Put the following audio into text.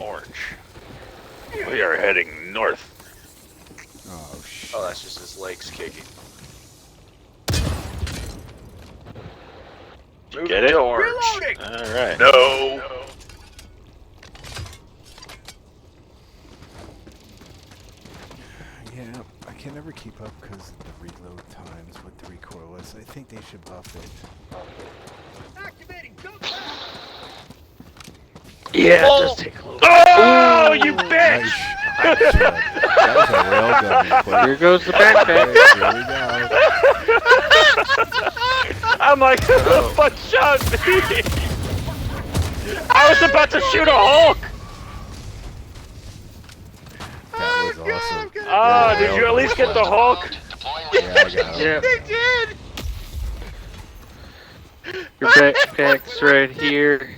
orange. We are heading north. Oh, shit. Oh, that's just his legs kicking. Did you get it? Orange. Alright. No. Yeah, I can never keep up because of the reload times with the recoilless. I think they should buff it. Activating. Yeah, Oh. it does take a little. Oh, you Nice. bitch! That was a railgun play. Here goes the backpack. Here we go. I'm like, who the fuck shot me? I was about to shoot a Hulk! That was awesome. Oh, did you at least get the Hulk? Yeah, I got him. Yeah. Your backpack's right here.